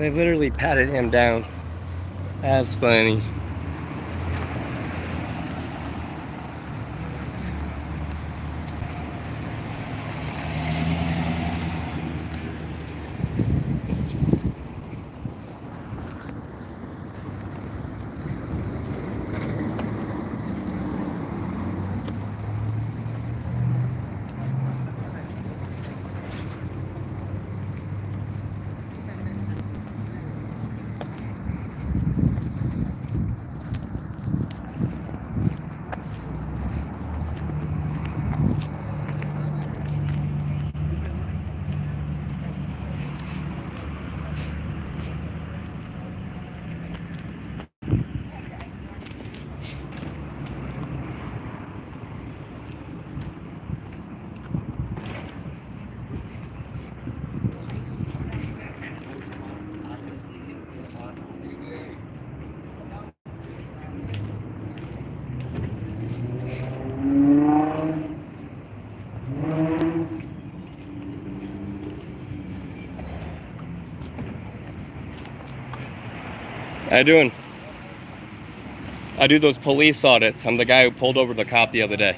They literally patted him down. That's funny. How you doing? I do those police audits. I'm the guy who pulled over the cop the other day.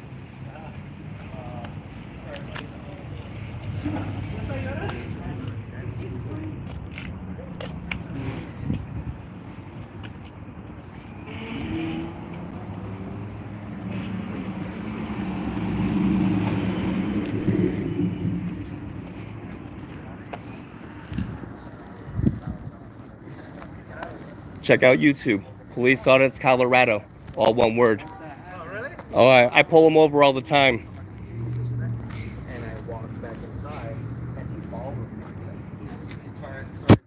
Check out YouTube. Police Audits Colorado. All one word. Oh, really? Oh, I pull them over all the time. And I walked back inside, and he followed me. He started touching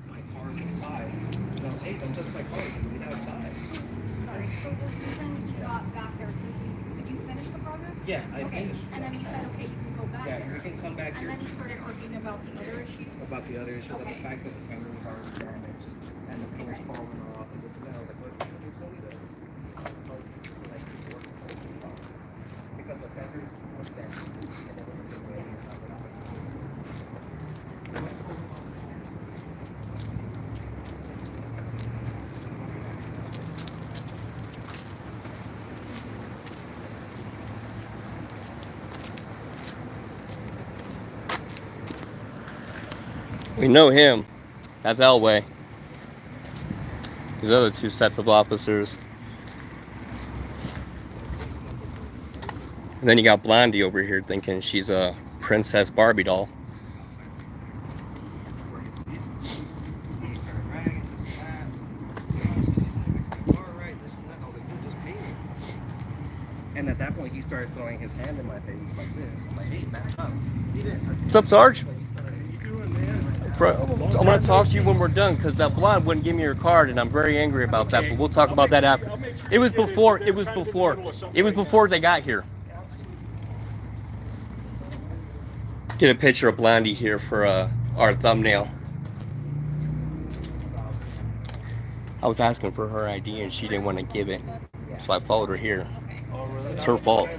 my cars inside. And I was, hey, don't touch my car. Get outside. Sorry, so the reason he got back there is because did you finish the project? Yeah, I Okay, finished. and then you said, okay, you can go back Yeah, there. we can come back And here. then he started talking about the other issue. About the other issue, about the Okay. fact that the fender was already damaged, and the paint's falling off, and this and that. I was like, what? You told me that. Because the fender was damaged, and it was a good way. We know him. That's Elway. These other two sets of officers. And then you got Blondie over here thinking she's a Princess Barbie doll. And at that point, he started throwing his hand in my face like this. I'm like, hey, back up. He didn't touch me. What's up, Sarge? But he started, "How you doing, man?" I'm going to talk to you when we're done because that blonde wouldn't give me your card and I'm very angry about that, but we'll talk about that after. It was before they got here. Get a picture of Blondie here for our thumbnail. I was asking for her ID and she didn't want to give it, so I followed her here. It's her fault.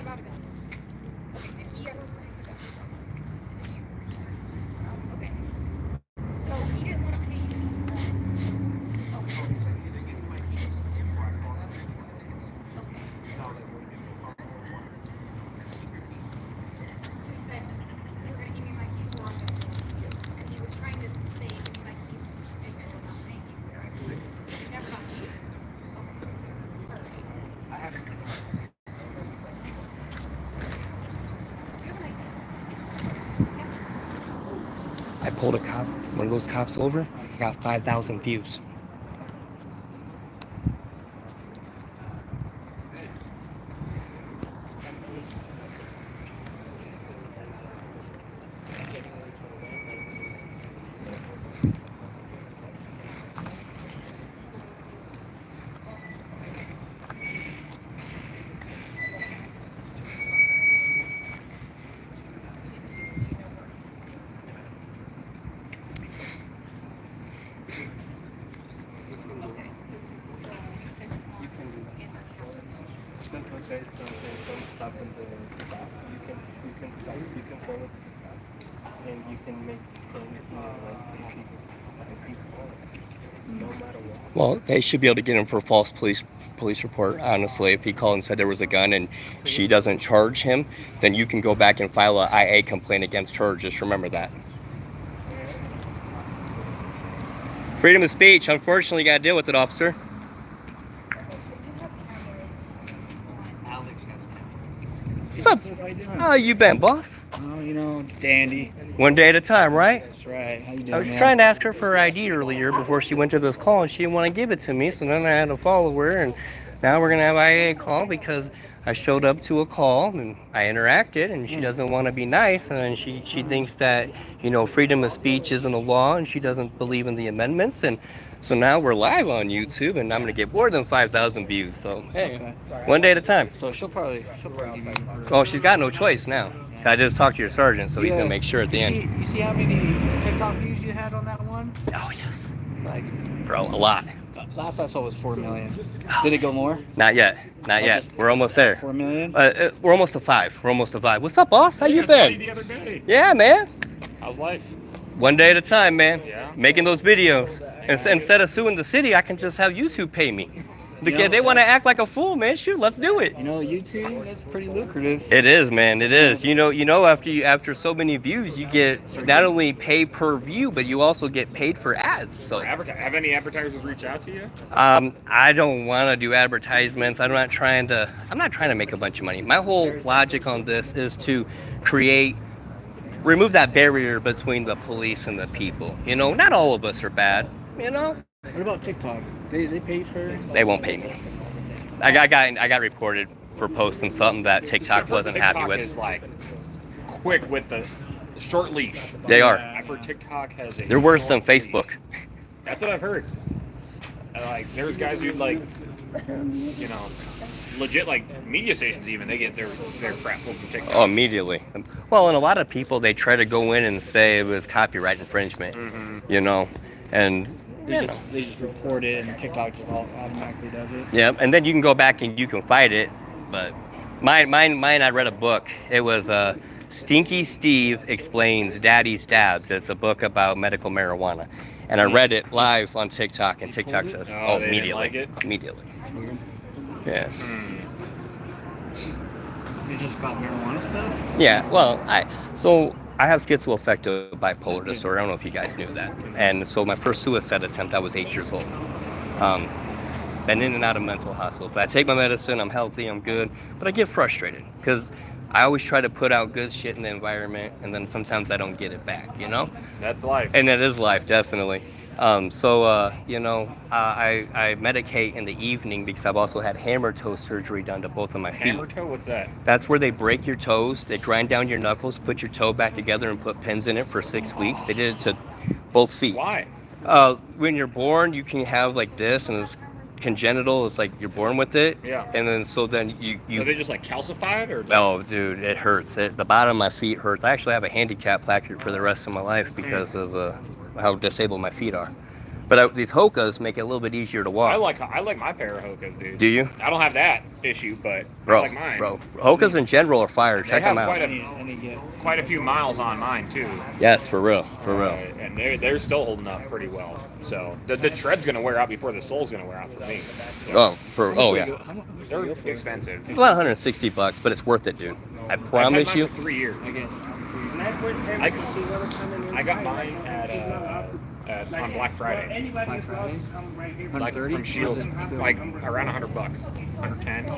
I pulled one of those cops over. I got 5,000 views. Don't stop in the stop. You can stop. You can follow, and you can make payments like this. No matter what. Well, they should be able to get him for a false police report. Honestly, if he called and said there was a gun and she doesn't charge him, then you can go back and file a IA complaint against her. Just remember that. Freedom of speech. Unfortunately, you got to deal with it, officer. Alex has What's up? How you been, boss? Oh, you know, dandy. One day at a time, right? That's right. How you doing, I was man? trying to ask her for her ID earlier before she went to this call, and she didn't want to give it to me, so then I had to follow her, and now we're going to have IA call because I showed up to a call, and I interacted, and she doesn't want to be nice, and then she thinks that, you know, freedom of speech isn't a law, and she doesn't believe in the amendments, and so now we're live on YouTube, and I'm going to get more than 5,000 views, so hey, Okay. one day at a time. So she'll probably give me. Oh, she's got no choice now. I just talked to your sergeant, so he's going to make sure at the end. You see how many TikTok views you had on that one? Oh, yes. It's like, Bro, a lot. last I saw was 4 million. Did it go more? Not yet. Not yet. We're almost there. 4 million? We're almost to 5. We're almost to 5. What's up, boss? How you I saw you been? the other day. Yeah, man. How's life? One day at a time, man. Yeah. Making those videos. Instead of suing the city, I can just have YouTube pay me. They want to act like a fool, man. Shoot, let's do it. You know, YouTube, that's pretty lucrative. It is, man. It is. You know, after so many views, you get not only pay per view, but you also get paid for ads. So, Have any advertisers reach out to you? I don't want to do advertisements. I'm not trying to make a bunch of money. My whole logic on this is to remove that barrier between the police and the people. You know, not all of us are bad. You know. What about TikTok? They pay for? They won't pay me. I got reported for posting something that TikTok wasn't happy TikTok with. is like quick with the short leash. They are. I've heard TikTok has a They're worse than short leash. Facebook. That's what I've heard. And, like, there's guys who like, you know, legit like media stations even they get their crap pulled from TikTok. Oh, immediately. Well, and a lot of people, they try to go in and say it was copyright infringement. You know, and They just report it and TikTok just automatically does it. yeah, and then you can go back and you can fight it. But mine. I read a book. It was Stinky Steve Explains Daddy Stabs. It's a book about medical marijuana, and I read it live on TikTok, and TikTok says, Oh, they didn't immediately, like it? immediately. It's weird. Yeah. It's just about marijuana stuff? Yeah. Well, I have schizoaffective bipolar disorder. I don't know if you guys knew that. And so my first suicide attempt, I was 8 years old. Been in and out of mental hospitals. But I take my medicine, I'm healthy, I'm good. But I get frustrated because I always try to put out good shit in the environment, and then sometimes I don't get it back, you know? That's life. And it is life, definitely. You know, I medicate in the evening because I've also had hammer toe surgery done to both of my feet. Hammer toe? What's that? That's where they break your toes, they grind down your knuckles, put your toe back together, and put pins in it for 6 weeks. They did it to both feet. Why? When you're born, you can have like this, and it's congenital. It's like you're born with it. Yeah. And then you. Are they just like calcified or? Oh, dude, it hurts. The bottom of my feet hurts. I actually have a handicap placard for the rest of my life because of how disabled my feet are. But these Hokas make it a little bit easier to walk. I like my pair of Hokas, dude. Do you? I don't have that issue, but Bro, I like mine. bro, Hokas in general are fire. They Check have them out. quite a few miles on mine too. Yes, for real, for real. And they're still holding up pretty well. So the tread's gonna wear out before the sole's gonna wear out for me. So Yeah. they're expensive. It's about $160, but it's worth it, dude. I promise I've had you. mine for 3 years. I guess. I got mine on Black Friday. Black Friday? Like 130? from Shields, like around $100, 110.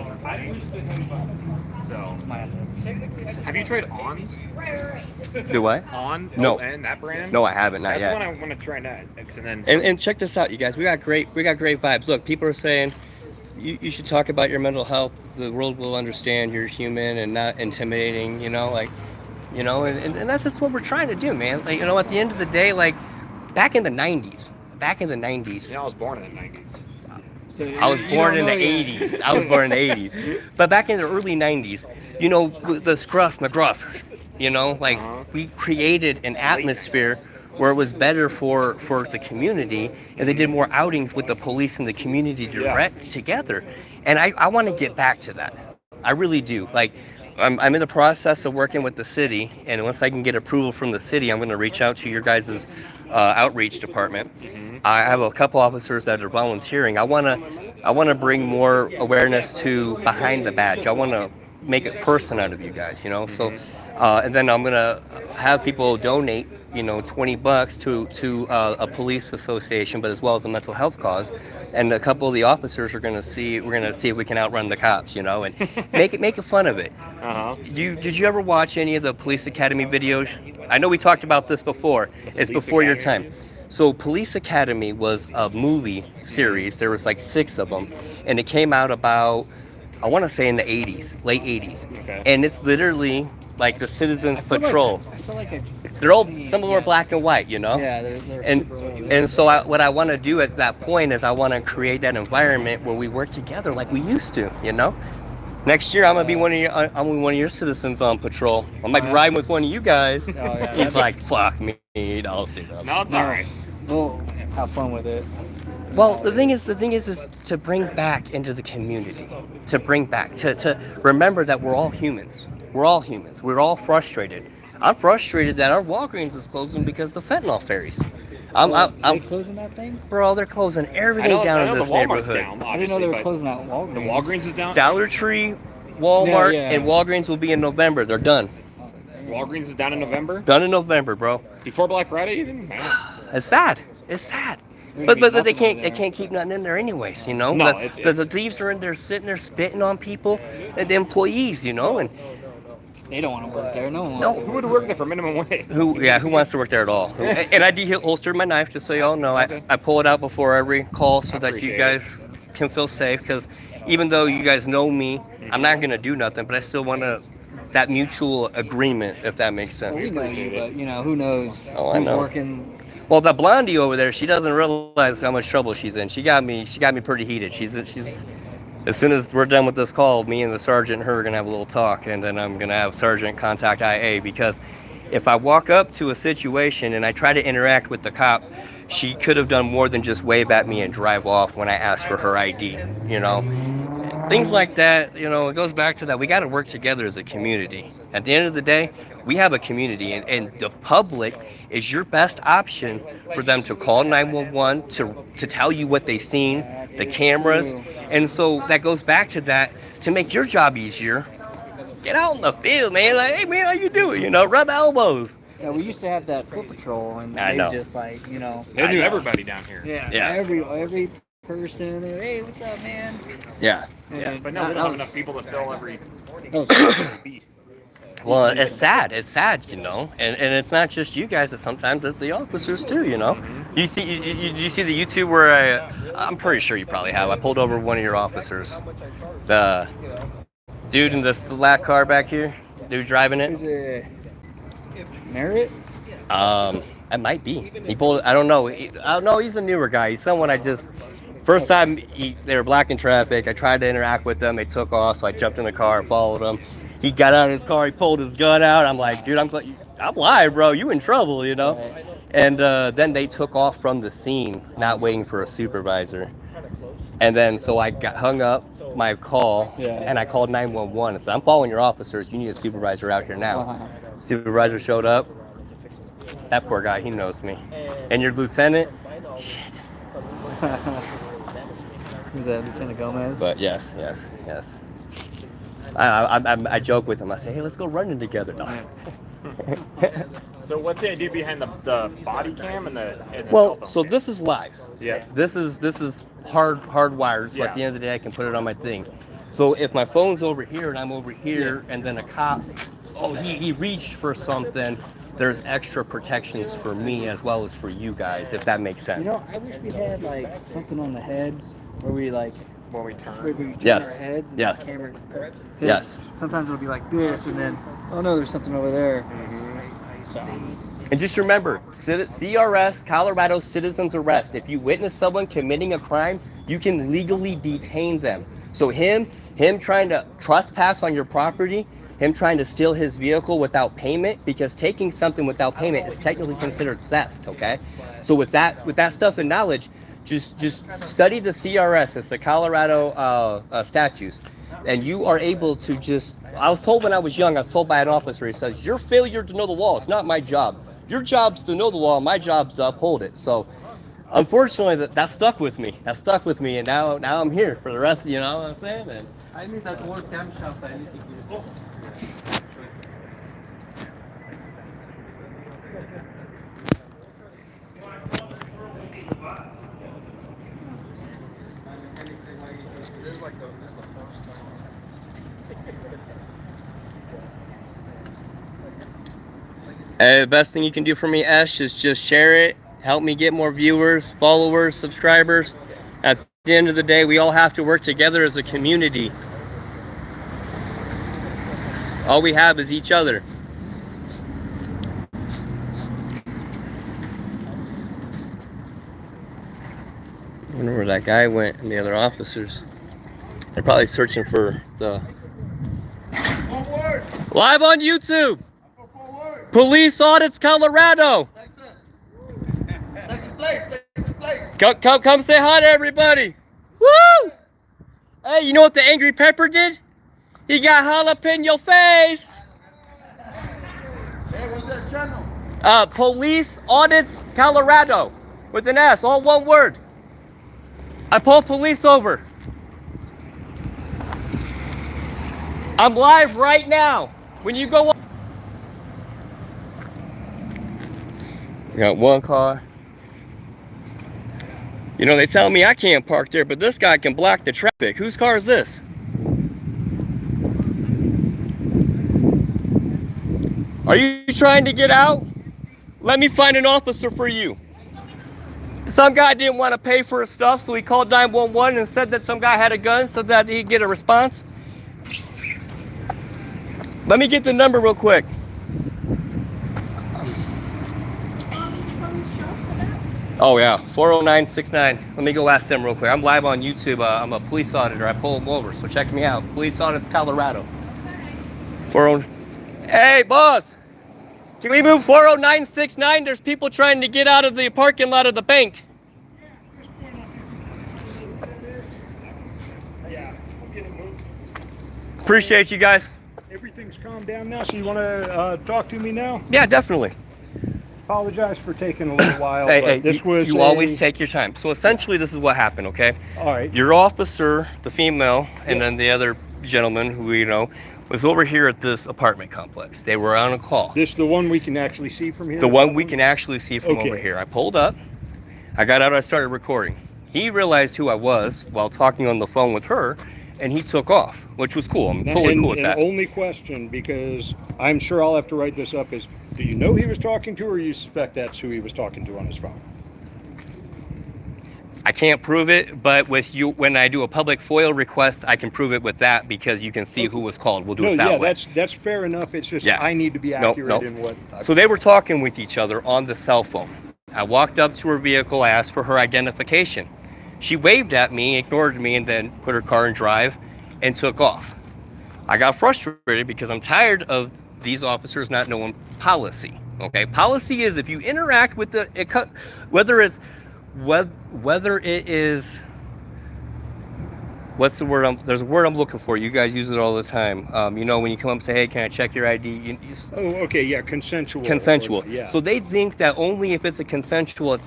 So, have you tried On's? Do I? On? No. O-N, that brand? No, I haven't, not That's yet. one I want to try next. And then And check this out, you guys. We got great vibes. Look, people are saying you should talk about your mental health. The world will understand you're human and not intimidating. You know, like, you know, and that's just what we're trying to do, man. Like, you know, at the end of the day, like, back in the 90s. yeah, I was born in the 90s. I was born in the 80s. I was born in the 80s. But back in the early 90s, you know, the scruff, McGruff, you know, like we created an atmosphere where it was better for the community, and they did more outings with the police and the community direct together. And I want to get back to that. I really do. Like, I'm in the process of working with the city, and once I can get approval from the city, I'm going to reach out to your guys' outreach department. I have a couple officers that are volunteering. I want to bring more awareness to behind the badge. I want to make a person out of you guys, you know. So, and then I'm gonna have people donate, $20 to a police association, but as well as a mental health cause. And a couple of the officers are gonna see. We're gonna see if we can outrun the cops, and make fun of it. Uh-huh. Did you ever watch any of the Police Academy videos? I know we talked about this before. It's Police before your Academy? time. So Police Academy was a movie series. There was like 6 of them, and it came out about, I want to say, in the 80s, late 80s. Okay. And it's literally like the Citizens Patrol. I feel like They're all, some of them are black and white, Yeah, they're And super old. and so what I want to do at that point is I want to create that environment where we work together like we used to, Next year I'm gonna be one of your citizens on patrol. I might be riding with one of you guys. yeah. He's like, fuck me, I'll do that. No, it's all right. We'll have fun with it. Well, the thing is to bring back into the community, to bring back, to remember that we're all humans. We're all humans. We're all frustrated. I'm frustrated that our Walgreens is closing because of the fentanyl ferries. They closing that thing? Bro, they're closing I everything know, down I know in the this Walmart's neighborhood. down, I didn't know they were obviously, closing out but Walgreens. the Walgreens is down. Dollar Tree, Walmart, Yeah. and Walgreens will be in November. They're done. Walgreens is down in November? Done in November, bro. Before Black Friday even? Man. It's sad. It's sad. There's But gonna be they nothing can't over there. keep nothing in there anyways, No, the thieves are in there sitting there spitting on people and the employees, and They don't want to work there. No one wants No. to Who work would work there for minimum wage? who wants to work there at all? And I de-holstered my knife, just so y'all know. Okay. I pull it out before every call so that you Appreciate guys can feel safe, because even though you guys know me, I'm not gonna do nothing, but I still want that mutual agreement, if that makes there. sense. We know you, but who knows Oh, I who's know. working. Well, the blondie over there, she doesn't realize how much trouble she's in. She got me pretty heated. She's as soon as we're done with this call, me and the sergeant and her are gonna have a little talk, and then I'm gonna have sergeant contact IA, because if I walk up to a situation and I try to interact with the cop, she could have done more than just wave at me and drive off when I asked for her ID, Things like that, it goes back to that. We got to work together as a community. At the end of the day, we have a community, and the public is your best option for them to call 911, to tell you what they've seen, the cameras. And so that goes back to that, to make your job easier. Get out in the field, man. Like, hey, man, how you doing? Rub elbows. Yeah, we used to have that foot patrol, and I they know. just They I knew know. everybody down here. Yeah. every person. Hey, what's up, man? Yeah. Yeah, but no, we don't have enough people to fill every That was, beat. Well, it's sad. It's sad, and it's not just you guys. Sometimes it's the officers too. You see, you see the YouTube where I'm pretty sure you probably have. I pulled over one of your officers, the dude in this black car back here, dude driving is it. it Merritt? It might be. He pulled. I don't know. I don't know. He's a newer guy. He's someone I just. First time they were blocking traffic, I tried to interact with them. They took off, so I jumped in the car, followed them. He got out of his car, he pulled his gun out. I'm like, dude, I'm live, bro. You in trouble, And then they took off from the scene, not waiting for a supervisor. And then so I hung up my call, and I called 911. I said, I'm following your officers. You need a supervisor out here now. Supervisor showed up. That poor guy, he knows me. And your lieutenant? Shit. Was that Lieutenant Gomez? But yes. I joke with him. I say, hey, let's go running together. No. So what's the idea behind the body cam and the Well, cell phone so cam? this is live. Yeah. This is hardwired. So Yeah. at the end of the day, I can put it on my thing. So if my phone's over here and I'm over here, and then a cop, he reached for something, there's extra protections for me as well as for you guys, if that makes sense. I wish we had like something on the head where we When we turn. turn Yes. our heads and Yes. the camera. 'Cause Yes. Sometimes it'll be like this, and then oh no, there's something over there. And just remember, CRS, Colorado Citizens Arrest. If you witness someone committing a crime, you can legally detain them. So him trying to trespass on your property, him trying to steal his vehicle without payment, because taking something without payment is technically considered theft, okay? So with that stuff and knowledge, just study the CRS, it's the Colorado statutes. And you are able to just, I was told when I was young, I was told by an officer, he says, your failure to know the law is not my job. Your job's to know the law, my job's to uphold it. So unfortunately, that stuck with me. That stuck with me, and now I'm here for the rest, you know what I'm saying? And I need that word camshaft. I need to get it. This is like the first time. the best thing you can do for me, Esh, is just share it. Help me get more viewers, followers, subscribers. At the end of the day, we all have to work together as a community. All we have is each other. I wonder where that guy went and the other officers. They're probably searching for the... Live on YouTube! Police Audits, Colorado! Come say hi to everybody! Woo! Hey, you know what the Angry Pepper did? He got jalapeno face! Hey, what's that channel? Police Audits, Colorado. With an S, all one word. I pulled police over. I'm live right now. When you go on. We got one car. You know, they tell me I can't park there, but this guy can block the traffic. Whose car is this? Are you trying to get out? Let me find an officer for you. Some guy didn't want to pay for his stuff, so he called 911 and said that some guy had a gun so that he'd get a response. Let me get the number real quick. Oh yeah, 40969. Let me go ask them real quick. I'm live on YouTube. I'm a police auditor. I pull them over, so check me out. Police Audits, Colorado. 40. Hey, boss. Can we move 40969? There's people trying to get out of the parking lot of the bank. Yeah, we'll get it moved. Appreciate you guys. Everything's calmed down now, so you want to talk to me now? Yeah, definitely. Apologize for taking a little while, Hey, but hey, this was you always take your time. So essentially, this is what happened, okay? All right. Your officer, the female, and Yeah. then the other gentleman who we know, was over here at this apartment complex. They were on a call. This is the one we can actually see from here? The one we can actually see from Okay. over here. I pulled up, I got out, I started recording. He realized who I was while talking on the phone with her, and he took off, which was cool. I'm totally cool with that. Only question, because I'm sure I'll have to write this up, is do you know who he was talking to, or you suspect that's who he was talking to on his phone? I can't prove it, but with you, when I do a public FOIL request, I can prove it with that because you can see who was called. We'll do it that way. That's fair enough. It's just Yeah. I need to be Nope, accurate nope. in what. So they were talking with each other on the cell phone. I walked up to her vehicle, I asked for her identification. She waved at me, ignored me, and then put her car in drive and took off. I got frustrated because I'm tired of these officers not knowing policy. Okay, policy is if you interact with whether it is, what's the word? There's a word I'm looking for. You guys use it all the time. You know, when you come up and say, "Hey, can I check your ID?" Oh, okay, yeah, consensual. Consensual. Yeah. So they think that only if it's a consensual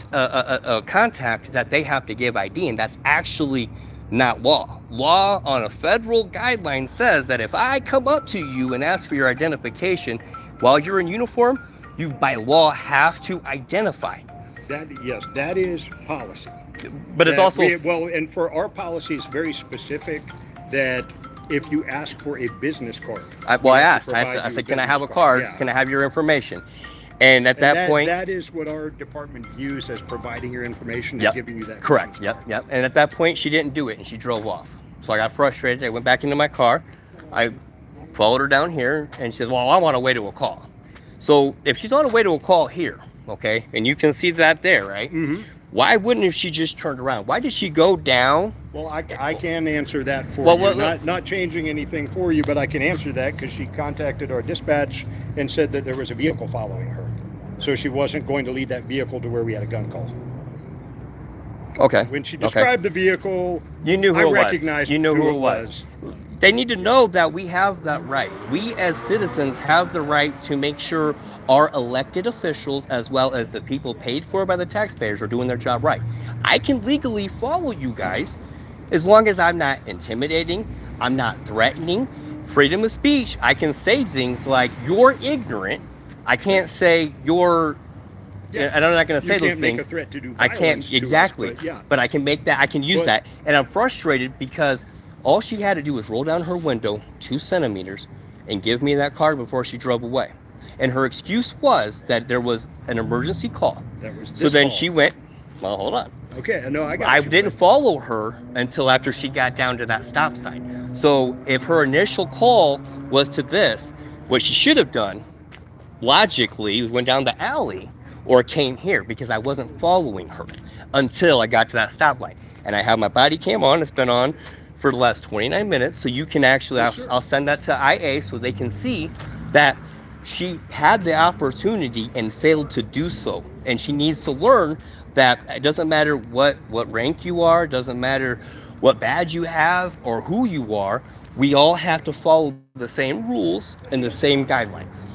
contact that they have to give ID, and that's actually not law. Law on a federal guideline says that if I come up to you and ask for your identification while you're in uniform, you by law have to identify. Yes, that is policy. But it's also and for our policy, it's very specific that if you ask for a business card, I asked. I said, "Can I have a card? Yeah. Can I have your information?" And at that point, that is what our department views as providing your information and yep, giving you that. correct. business Yep. And at that point, she didn't do it, and she drove off. So I got frustrated. I went back into my car. I followed her down here, and she says, "Well, I'm on a way to a call." So if she's on her way to a call here, okay, and you can see that there, right? Mm-hmm. Why wouldn't if she just turned around? Why did she go down? Well, I can answer that for Well, you. Not changing anything for you, but I can answer that because she contacted our dispatch and said that there was a vehicle following her. So she wasn't going to lead that vehicle to where we had a gun call. Okay. When she described the vehicle, you knew who I it was. recognized You knew who it was. They need to know that we have that right. We as citizens have the right to make sure our elected officials, as well as the people paid for by the taxpayers, are doing their job right. I can legally follow you guys as long as I'm not intimidating, I'm not threatening. Freedom of speech, I can say things like, you're ignorant. I can't say you're, and I'm not going to say You those can't make things. a threat to do I violence can't, to us, exactly. but yeah. But I can make that, I can use But- that. And I'm frustrated because all she had to do was roll down her window 2 centimeters and give me that card before she drove away. And her excuse was that there was an emergency call. That was So this then call. she went, well, hold on. Okay, no, I got I you. didn't follow her until after she got down to that stop sign. So if her initial call was to this, what she should have done, logically, went down the alley or came here, because I wasn't following her until I got to that stoplight. And I have my body cam on. It's been on for the last 29 minutes. So you can actually, Yes, sir. I'll send that to IA so they can see that she had the opportunity and failed to do so. And she needs to learn that it doesn't matter what rank you are, it doesn't matter what badge you have or who you are, we all have to follow the same rules and the same guidelines.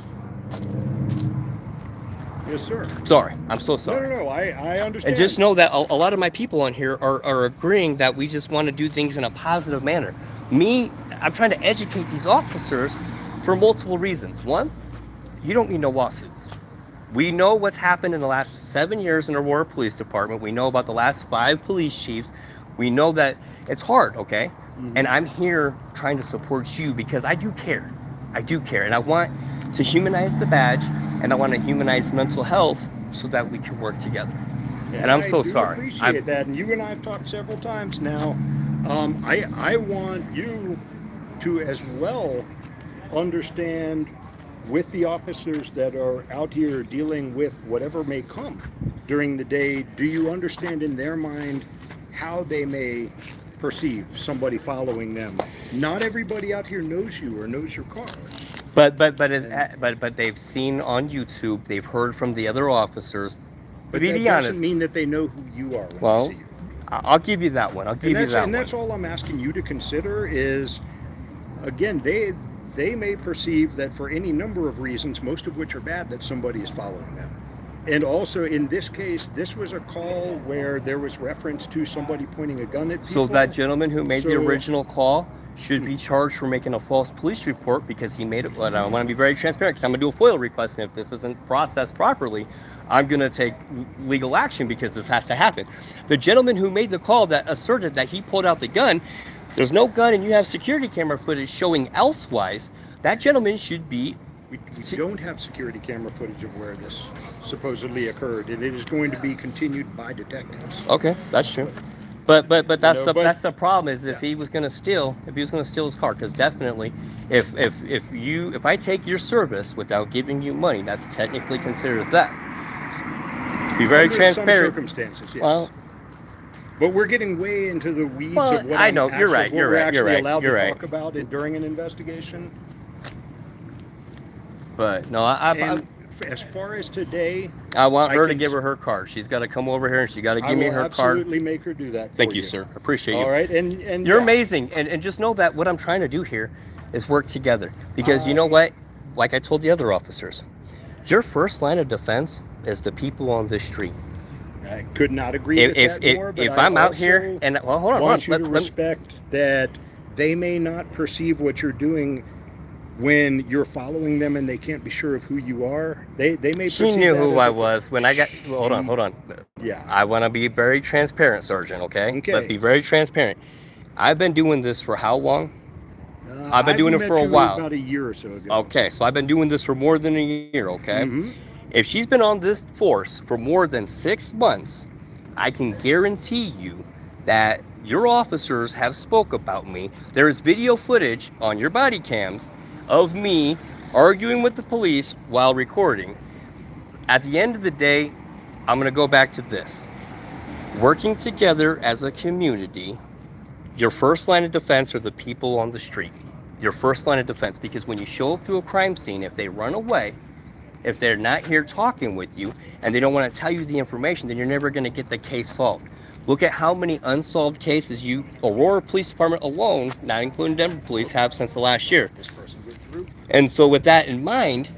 Yes, sir. Sorry, I'm so sorry. No, I understand. And just know that a lot of my people on here are agreeing that we just want to do things in a positive manner. I'm trying to educate these officers for multiple reasons. One, you don't need no lawsuits. We know what's happened in the last 7 years in the Aurora Police Department. We know about the last 5 police chiefs. We know that it's hard, okay? Mm-hmm. And I'm here trying to support you because I do care. I do care. And I want to humanize the badge, and I want to humanize mental health so that we can work together. And I'm so sorry. I appreciate that. And you and I have talked several times now. I want you to as well understand with the officers that are out here dealing with whatever may come during the day. Do you understand in their mind how they may perceive somebody following them? Not everybody out here knows you or knows your car. But they've seen on YouTube, they've heard from the other officers. But to that be doesn't honest, mean that they know who you are when well, they see you. I'll give you that one. I'll give you that And one. that's all I'm asking you to consider is, again, they may perceive that for any number of reasons, most of which are bad, that somebody is following them. And also in this case, this was a call where there was reference to somebody pointing a gun at people. So that gentleman who made the So- original call should be charged for making a false police report because he made it. But I want to be very transparent because I'm going to do a FOIL request, and if this isn't processed properly, I'm going to take legal action because this has to happen. The gentleman who made the call that asserted that he pulled out the gun, there's no gun, and you have security camera footage showing elsewise. That gentleman should be. We don't have security camera footage of where this supposedly occurred, and it is going to be continued by detectives. Okay, that's true. But that's know, the but- that's the problem is if Yeah. he was going to steal his car, because definitely if I take your service without giving you money, that's technically considered theft. To be very Under transparent. Some circumstances, yes. Well, But we're getting way into the weeds Well, of what I I'm know, you're right, what you're we're right, you're actually right, allowed you're to right. talk about it during an investigation. but no, And as far as today, I want I her to can- give her her card. She's got to come over here and she got to I give me will her card. absolutely make her do that. Thank for you, sir. Appreciate you. All right, and You're yeah. amazing, and just know that what I'm trying to do here is work together. Because you know what? Like I told the other officers, your first line of defense is the people on this street. I could not agree with that more. But If I I'm out here also and well, hold on, want you let- to let me- respect that they may not perceive what you're doing when you're following them and they can't be sure of who you are. They may. She perceive knew that who as I a- was when I got. Hold on. Yeah. I want to be very transparent, Sergeant. Okay? Okay. Let's be very transparent. I've been doing this for how long? I've been doing it met for a you while. About a year or so ago. Okay, so I've been doing this for more than a year. Okay. Mhm. If she's been on this force for more than 6 months, I can guarantee you that your officers have spoke about me. There is video footage on your body cams of me arguing with the police while recording. At the end of the day, I'm going to go back to this. Working together as a community, your first line of defense are the people on the street. Your first line of defense, because when you show up to a crime scene, if they run away, if they're not here talking with you and they don't want to tell you the information, then you're never going to get the case solved. Look at how many unsolved cases Aurora Police Department alone, not including Denver Police, have since the last year. This person went through. And so with that in mind,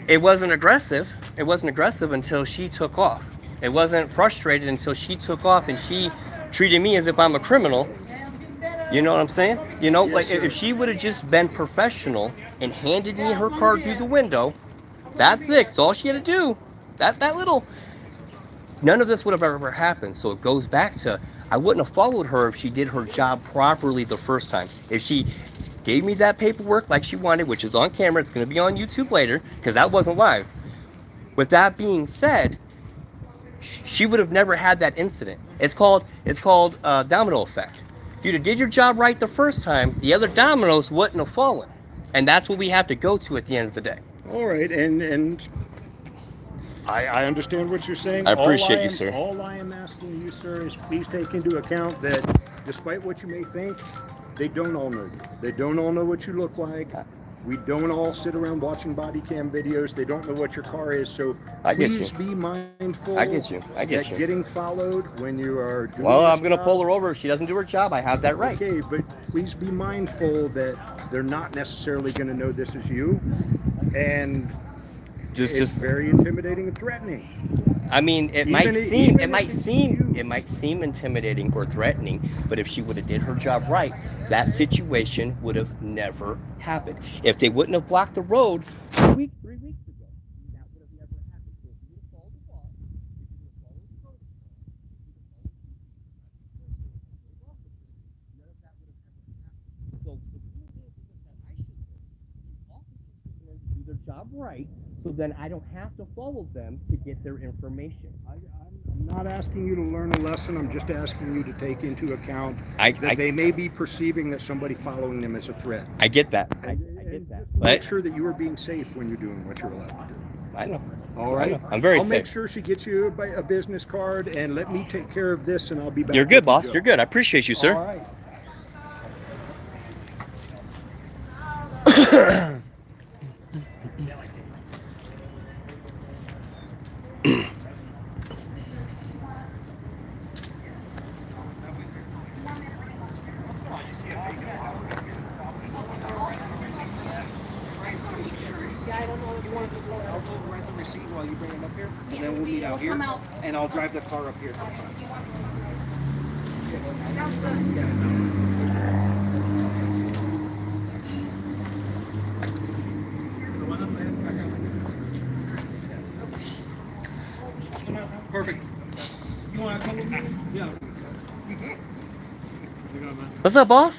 it wasn't aggressive. It wasn't aggressive until she took off. It wasn't frustrated until she took off and she treated me as if I'm a criminal. You know what I'm saying? You know, Yes, like sir. if she would have just been professional and handed me her card through the window, that's it. It's all she had to do. That little. None of this would have ever happened. So it goes back to, I wouldn't have followed her if she did her job properly the first time. If she gave me that paperwork like she wanted, which is on camera, it's going to be on YouTube later because that wasn't live. With that being said, she would have never had that incident. It's called domino effect. If you'd have did your job right the first time, the other dominoes wouldn't have fallen. And that's what we have to go to at the end of the day. All right, and I understand what you're saying. I appreciate you, sir. All I am asking you, sir, is please take into account that despite what you may think, they don't all know you. They don't all know what you look like. We don't all sit around watching body cam videos. They don't know what your car is. So I get please you. be mindful. I get you. I get that you. getting followed when you are doing Well, this I'm going to job. pull her over. If she doesn't do her job, I have that right. Okay, but please be mindful that they're not necessarily going to know this is you, and it's very intimidating and threatening. I mean, it Even might if- seem even if it's you. intimidating or threatening, but if she would have did her job right, that situation would have never happened. If they wouldn't have blocked the road 3 weeks ago, that would have never happened. So if you would have followed the law, if you would have followed the protocol, none of that would have ever happened. So the rule is that I should do their job right, so then I don't have to follow them to get their information. I'm not asking you to learn a lesson. I'm just asking you to take into account I that they may be perceiving that somebody following them is a threat. I get that. I And get that. Make But sure that you are being safe when you're doing what you're allowed to do. I know. All right. I know. I'm very I'll make safe. sure she gets you a business card, and let me take care of this, and I'll be back. You're with good, you, boss. Joe. You're good. I appreciate you, sir. All right. I'll just write the receipt while you bring him up here, and then we'll meet out here, and I'll drive the car up here to the front. Perfect. You want to come with me? Yeah. What's up, boss?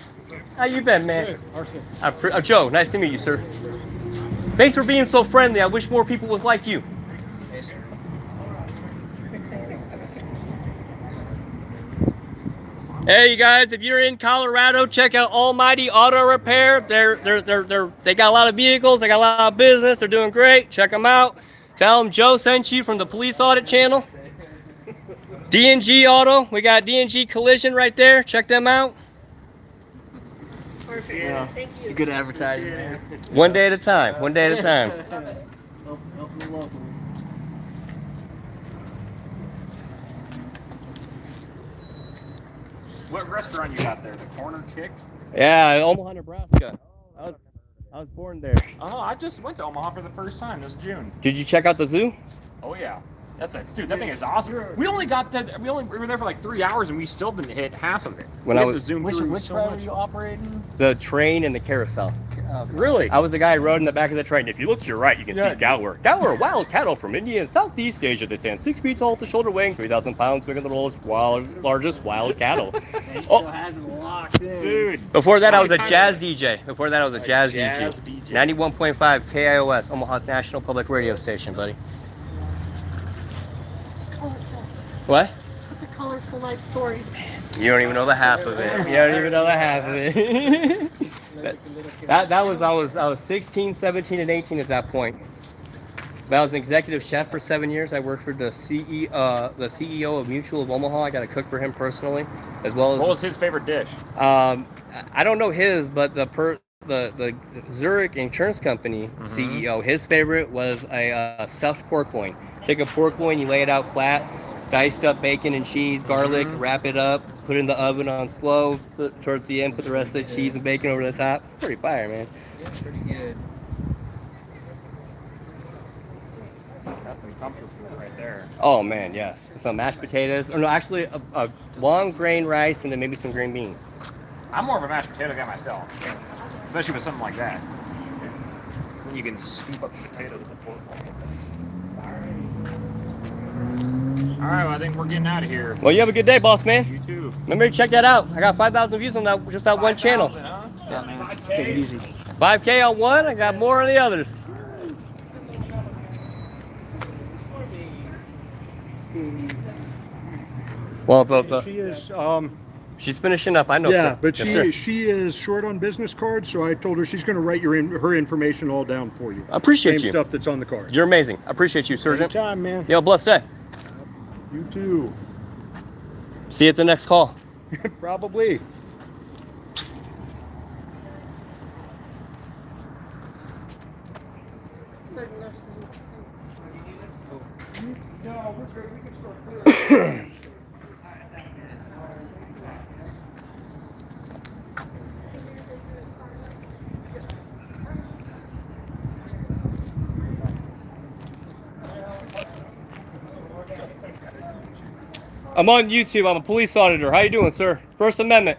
How you been, man? Joe, nice to meet you, sir. Thanks for being so friendly. I wish more people was like you. Hey, you guys, if you're in Colorado, check out Almighty Auto Repair. They got a lot of vehicles. They got a lot of business. They're doing great. Check them out. Tell them Joe sent you from the Police Audit channel. D&G Auto. We got D&G Collision right there. Check them out. Perfect. Yeah. Thank you. It's a good advertising, man. One day at a time. One day at a time. What restaurant you got there? The Corner Kick? Yeah, Omaha, Nebraska. I was born there. Oh, I just went to Omaha for the first time this June. Did you check out the zoo? Oh yeah, dude. That thing is awesome. We only we were there for like 3 hours and we still didn't hit half of it. When We I had to was- zoom Which through which so route are much. you operating? The train and the carousel. Really? I was the guy who rode in the back of the train. If you look to your right, you can see Galwer. Galwer, wild cattle from India and Southeast Asia. They stand 6 feet tall at the shoulder, weighing 3,000 pounds, making the largest wild cattle. He still has it locked in. Dude. Before that, I was a How many jazz times- DJ. Before that, I was a jazz jazz DJ. DJ. 91.5 KIOS, Omaha's national public radio station, buddy. What? It's a colorful life story. You don't even know the half of it. You don't even know the half of it. that was I was 16, 17, and 18 at that point. I was an executive chef for 7 years. I worked for the CEO of Mutual of Omaha. I got to cook for him personally, as well as. What was his favorite dish? I don't know his, but the Zurich Insurance Company CEO, his favorite was a stuffed pork loin. Take a pork loin, you lay it out flat, diced up bacon and cheese, garlic, wrap it up, put it in the oven on slow, towards the end, put the rest of the cheese and bacon over the top. It's pretty fire, man. It's pretty good. That's some comfort food right there. Oh man, yes. Some mashed potatoes, or no, actually a long grain rice and then maybe some green beans. I'm more of a mashed potato guy myself, especially with something like that. Then you can scoop up the potatoes with the pork. All right, well, I think we're getting out of here. Well, you have a good day, boss man. You too. Remember to check that out. I got 5,000 views on that, just that one channel. 5,000, huh? Yeah, man. Take it easy. 5K on one, I got more on the others. Well, but She is, she's finishing up. I know. yeah, sir. but Yes, sir. she is short on business cards, so I told her she's going to write her information all down for you. I appreciate Same you. stuff that's on the card. You're amazing. I appreciate you, Sergeant. Anytime, man. You have a blessed day. You too. See you at the next call. Probably. I'm on YouTube. I'm a police auditor. How you doing, sir? First Amendment.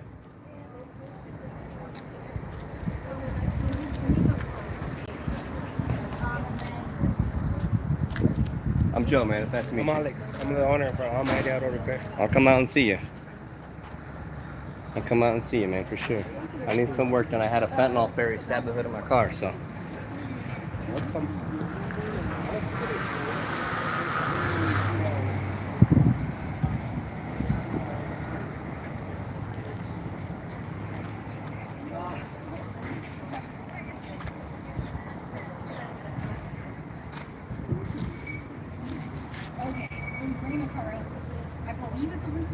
I'm Joe, man. It's nice to meet I'm you. Alex. I'm the owner for Almighty Auto Repair. I'll come out and see you. I'll come out and see you, man, for sure. I need some work done. I had a fentanyl fairy stab the hood of my car, so. Okay, so he's bringing a car in. I believe it's $100.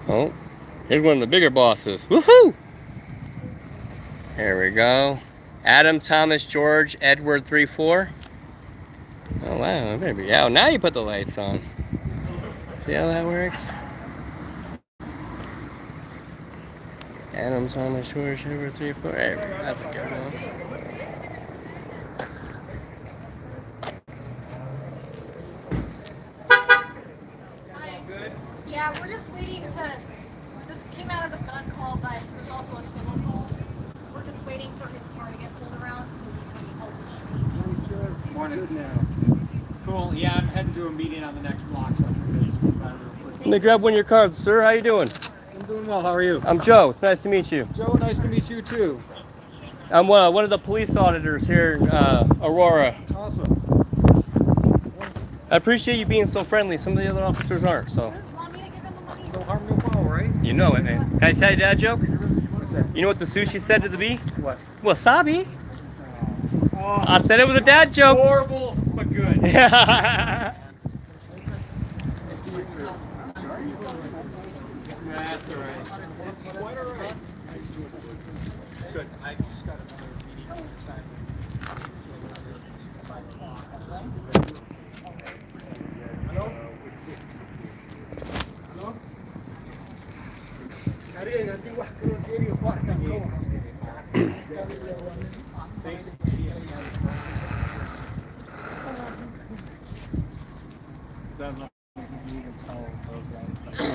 Oh, here's one of the bigger bosses. Woohoo! There we go. Adam, Thomas, George, Edward 3-4. Oh wow, maybe. Yeah, now you put the lights on. See how that works? Adam, Thomas, George, Edward 3-4. There we go. That's a good one. Yeah, we're just waiting to. This came out as a gun call, but it's also a civil call. We're just waiting for his car to get pulled around so we can help exchange. Morning. Cool. Yeah, I'm heading to a meeting on the next block, so I figured I'd swing by real quick. Let me grab one of your cards, sir. How you doing? I'm doing well. How are you? I'm Joe. It's nice to meet you. Joe, nice to meet you too. I'm one of the police auditors here in Aurora. Awesome. I appreciate you being so friendly. Some of the other officers aren't, so. You want me to give him the money? No harm, no foul, right? You know it, man. Can I tell you that joke? What's that? You know what the sushi said to the bee? What? Wasabi. Oh, I said it was a dad joke. horrible, but good. Yeah. That's all right. Quite all right. Good. I just got another meeting on the side.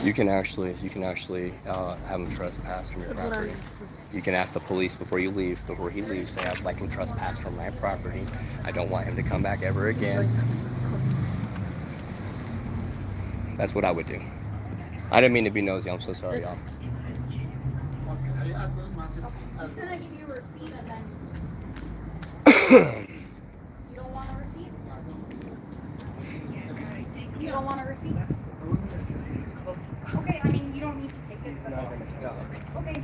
You can actually have him trespass from your property. You can ask the police before you leave, before he leaves, say I'd like him trespass from my property. I don't want him to come back ever again. That's what I would do. I didn't mean to be nosy. I'm so sorry, y'all. He's gonna give you a receipt and then. You don't want a receipt? You don't want a receipt? Okay, I mean, you don't need to take it. Okay.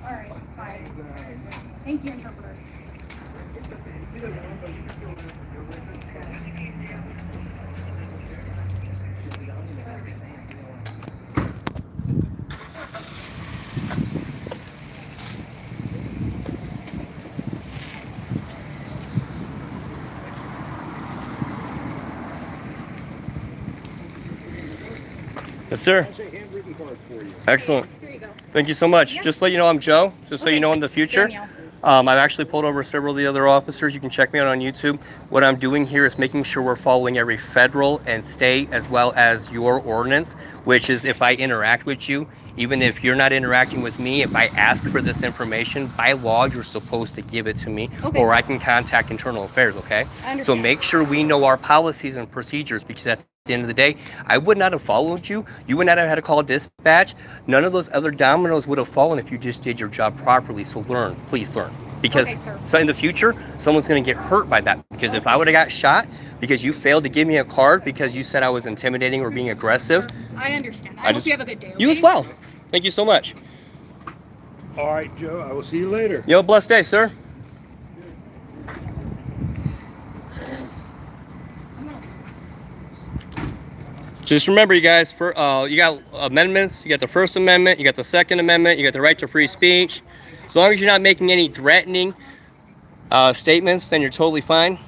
Alright, bye. Thank you, interpreter. Yes, sir. That's a handwritten card for you. Excellent. Here you go. Thank you so much. Yep. Just to let you know, I'm Joe. Just so you Okay. know in the future. Danielle. I've actually pulled over several of the other officers. You can check me out on YouTube. What I'm doing here is making sure we're following every federal and state as well as your ordinance, which is if I interact with you, even if you're not interacting with me, if I ask for this information, by law, you're supposed to give it to me, Okay. or I can contact internal affairs, okay? I understand. So make sure we know our policies and procedures, because at the end of the day, I would not have followed you. You would not have had to call dispatch. None of those other dominoes would have fallen if you just did your job properly. So learn, please learn. Because Okay, sir. so in the future, someone's going to get hurt by that. Because if I would have got shot because you failed to give me a card because you said I was intimidating or being aggressive, I understand. I I hope just- you have a good day. you as okay? well. Thank you so much. All right, Joe, I will see you later. You have a blessed day, sir. Just remember, you guys, for you got amendments. You got the First Amendment. You got the Second Amendment. You got the right to free speech. As long as you're not making any threatening statements, then you're totally fine.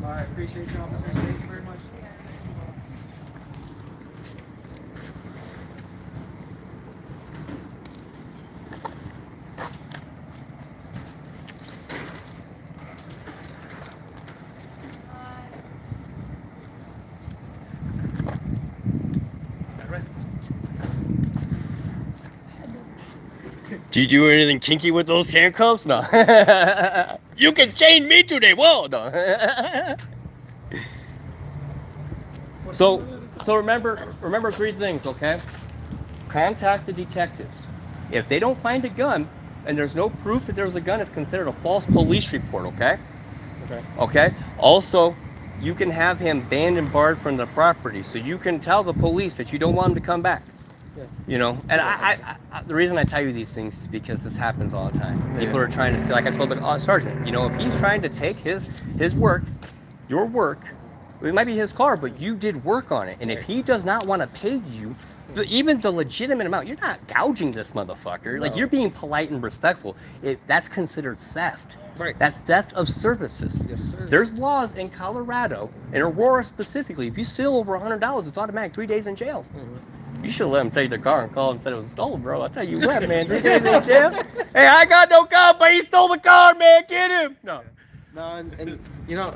All right, appreciate you, officers. Thank you very much. Do you do anything kinky with those handcuffs? No. You can chain me today. Whoa. No. So remember three things, okay? Contact the detectives. If they don't find a gun and there's no proof that there was a gun, it's considered a false police report, okay? Okay. Okay? Also, you can have him banned and barred from the property, so you can tell the police that you don't want him to come back. Yeah. You know, and I the reason I tell you these things is because this happens all the time. People are trying to steal. Like I told the sergeant, you know, if he's trying to take his work, your work, it might be his car, but you did work on it. And if he does not want to pay you, even the legitimate amount, you're not gouging this motherfucker. Like, you're being polite and respectful. That's considered theft. Right. That's theft of services. Yes, sir. There's laws in Colorado, in Aurora specifically, if you steal over $100, it's automatic 3 days in jail. You should let him take the car and call and said it was stolen, bro. I'll tell you what, man. 3 days in jail? Hey, I got no car, but he stole the car, man. Get him. No. No, and you know,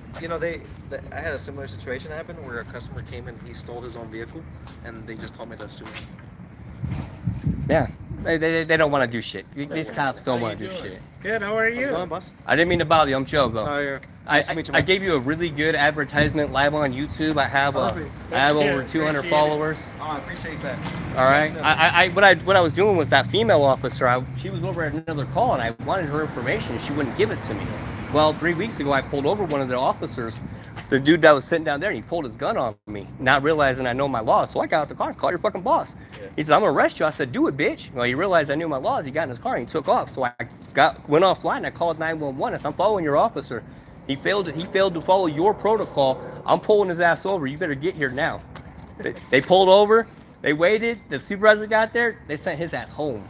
I had a similar situation happen where a customer came and he stole his own vehicle, and they just told me to sue him. Yeah. They don't want to do shit. These cops don't want to do shit. Good, how are How's it you? going, boss? I didn't mean to bother you. I'm Joe, though. Oh, yeah. Nice to meet you, I man. gave you a really good advertisement live on YouTube. I have Perfect. over 200 Appreciate it. followers. Oh, I appreciate that. All right. What I was doing was that female officer. She was over at another call, and I wanted her information. She wouldn't give it to me. Well, 3 weeks ago, I pulled over one of the officers, the dude that was sitting down there, and he pulled his gun on me, not realizing I know my laws. So I got out the car and called your fucking boss. He said, "I'm gonna arrest you." I said, "Do it, bitch." Well, he realized I knew my laws. He got in his car and he took off. So I went offline. I called 911. I said, "I'm following your officer. He failed to follow your protocol. I'm pulling his ass over. You better get here now." They pulled over. They waited. The supervisor got there. They sent his ass home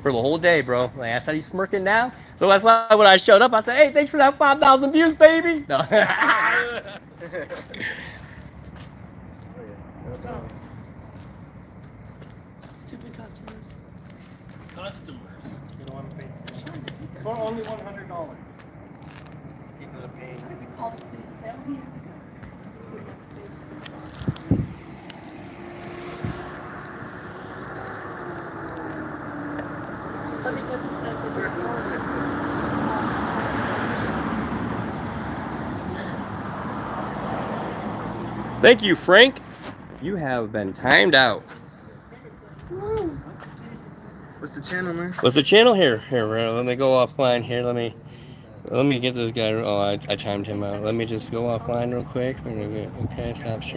for the whole day, bro. Like, I said, "You smirking now?" So that's why when I showed up, I said, "Hey, thanks for that 5,000 views, baby." No. Stupid customers. Customers. You don't want to pay. For only $100. People are paying. Call the police and say, "Oh, he has a gun." But because he said that you're ordered. Thank you, Frank. You have been timed out. What's the channel, man? What's the channel here? Here, let me go offline here. Let me get this guy. Oh, I timed him out. Let me just go offline real quick. Okay, stop streaming.